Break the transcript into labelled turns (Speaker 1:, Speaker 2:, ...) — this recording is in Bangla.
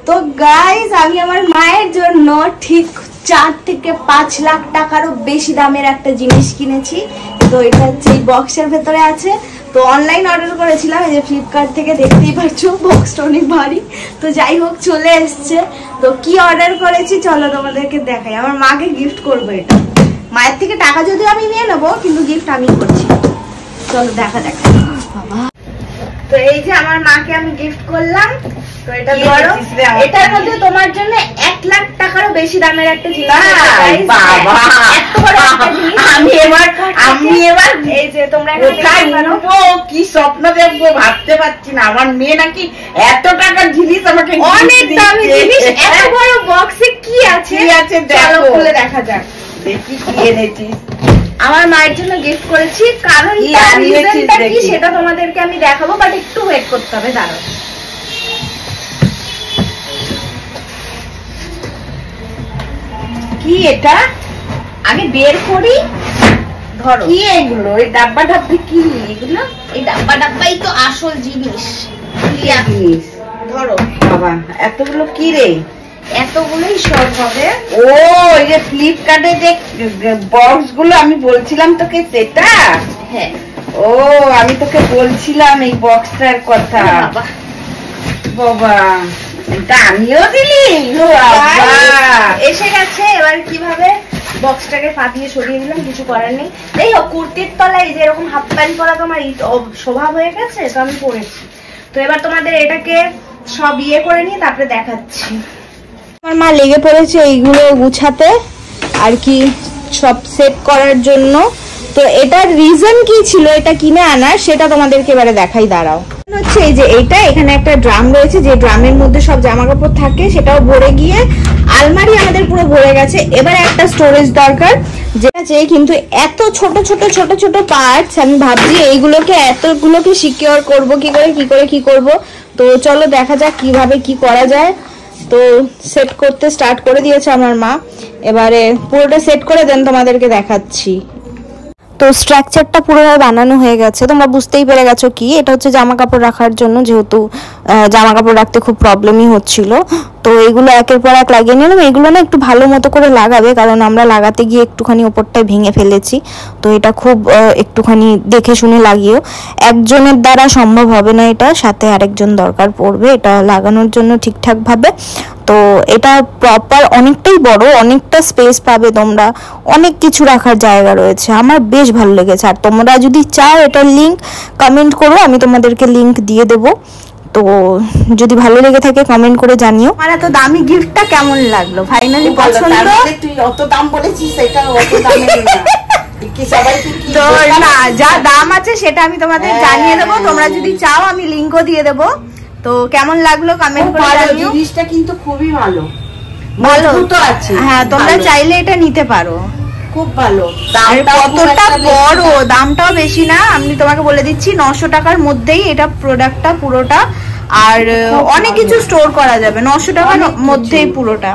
Speaker 1: তো গাইস আমি আমার মায়ের জন্য ঠিক 4 থেকে 5 লাখ টাকারও বেশি দামের একটা জিনিস কিনেছি। তো এটা হচ্ছে এই বক্সের ভেতরে আছে। তো অনলাইন অর্ডার করেছিলাম, এই যে ফ্লিপকার্ট থেকে, দেখতেই পাচ্ছ বক্সটা অনেক ভারী। তো যাই হোক চলে এসছে। তো কি অর্ডার করেছি চলো তোমাদেরকে দেখাই। আমার মাকে গিফট করবো এটা। মায়ের থেকে টাকা যদিও আমি নিয়ে নেবো, কিন্তু গিফট আমি করছি। চলো দেখা যাক। বাবা, তো এই যে আমার মাকে আমি গিফট করলাম। তো এটা ধরো, এটার মধ্যে তোমার জন্য 1 লাখ টাকারও বেশি দামের একটা জিনিস। আমি এবার এই যে তোমরা
Speaker 2: কি স্বপ্ন দেখবো ভাবতে পারছি না। আমার মেয়ে নাকি এত টাকার জিনিস আমাকে,
Speaker 1: অনেক দামি জিনিস। এত বড় বক্সে কি আছে চলো খুলে দেখা যাক।
Speaker 2: দেখি কি এনেছিস।
Speaker 1: আমার মায়ের জন্য গিফট করেছি, কারণ তার রিজনটা কি সেটা তোমাদেরকে আমি দেখাবো, বাট একটু ওয়েট করতে হবে। দাঁড়াও,
Speaker 2: কি এটা
Speaker 1: আগে বের করি। ধরো
Speaker 2: কি এগুলো, এই ডাব্বা ডাব্বি কি এগুলো?
Speaker 1: এই ডাব্বা ডাব্বাই তো আসল জিনিস।
Speaker 2: ধরো বাবা, এতগুলো কি রে?
Speaker 1: এতগুলোই সব হবে।
Speaker 2: ও এই যে ফ্লিপকার্টে যে বক্স গুলো আমি বলছিলাম তোকে, সেটা?
Speaker 1: হ্যাঁ।
Speaker 2: ও আমি তোকে বলছিলাম এই বক্সটার কথা। বাবা এটা আমিও দিলি?
Speaker 1: এসে গেছে। এবার কিভাবে বক্সটাকে পাতিয়ে সরিয়ে দিলাম, কিছু করার নেই। এই কুর্তির তলায় যে এরকম হাফ প্যান্ট পরা তো আমার স্বভাব হয়ে গেছে, তো আমি পরেছি। তো এবার তোমাদের এটাকে সব ইয়ে করে নিয়ে তারপরে দেখাচ্ছি। আমার মা লেগে পড়েছে এইগুলো গুছাতে আর কি, সব সেট করার জন্য। তো এটার রিজন কি ছিল এটা কিনে আনার, সেটা তোমাদেরকে এবারে দেখাই। দাঁড়াও, হচ্ছে এই যে এইটা, এখানে একটা ড্রাম রয়েছে, যে ড্রামের মধ্যে সব জামা কাপড় থাকে, সেটাও ভরে গিয়ে আলমারি আমাদের পুরো ভরে গেছে। এবারে একটা স্টোরেজ দরকার, যেটা চেয়ে কিন্তু এত ছোট ছোট ছোট ছোট পার্টস। আমি ভাবছি এইগুলোকে এতগুলোকে সিকিউর করব কি করব। তো চলো দেখা যাক কিভাবে কি করা যায়। তো সেট করতে স্টার্ট করে দিয়েছে আমার মা। এবারে পুরোটা সেট করে দেন তোমাদেরকে দেখাচ্ছি। তো স্ট্রাকচারটা পুরোভাবে বানানো হয়ে গেছে, তোমরা বুঝতেই পেরে গেছো কি এটা হচ্ছে জামা কাপড় রাখার জন্য, যেহেতু জামা কাপড় রাখতে খুব প্রবলেমই হচ্ছিল। তো এগুলো একের পর এক লাগিয়ে নিলাম। এগুলো না একটু ভালো মতো করে লাগাবে, কারণ আমরা লাগাতে গিয়ে একটুখানি ওপরটায় ভেঙে ফেলেছি। তো এটা খুব একটুখানি দেখে শুনে লাগিও। একজনের দ্বারা সম্ভব হবে না, এটা সাথে আরেকজন দরকার পড়বে এটা লাগানোর জন্য ঠিকঠাক ভাবে। তো এটা প্রপার অনেকটাই বড়, অনেকটা স্পেস পাবে তোমরা, অনেক কিছু রাখার জায়গা রয়েছে। আমার বেশ ভালো লেগেছে। আর তোমরা যদি চাও এটার লিংক কমেন্ট করো, আমি তোমাদেরকে লিংক দিয়ে দেবো। তো যদি ভালো লেগে থাকে কমেন্ট করে জানিও। আমার এত দামি গিফটটা কেমন লাগলো? ফাইনালি পছন্দ?
Speaker 2: তুই অত দাম বলেছিস, এটা অত দামের না।
Speaker 1: তো না, যা দাম আছে সেটা আমি তোমাদের জানিয়ে দেবো। তোমরা যদি চাও আমি লিংকও দিয়ে দেবো। তো কেমন লাগলো কমেন্ট করে জানিও।
Speaker 2: জিনিসটা কিন্তু খুবই ভালো
Speaker 1: তো আছে। হ্যাঁ, তোমরা চাইলে এটা নিতে পারো,
Speaker 2: খুব ভালো।
Speaker 1: কতটা বড়, দামটাও বেশি না। আমি তোমাকে বলে দিচ্ছি 900 টাকার মধ্যেই এটা প্রোডাক্টটা পুরোটা। আর অনেক কিছু স্টোর করা যাবে 900 টাকার মধ্যেই পুরোটা।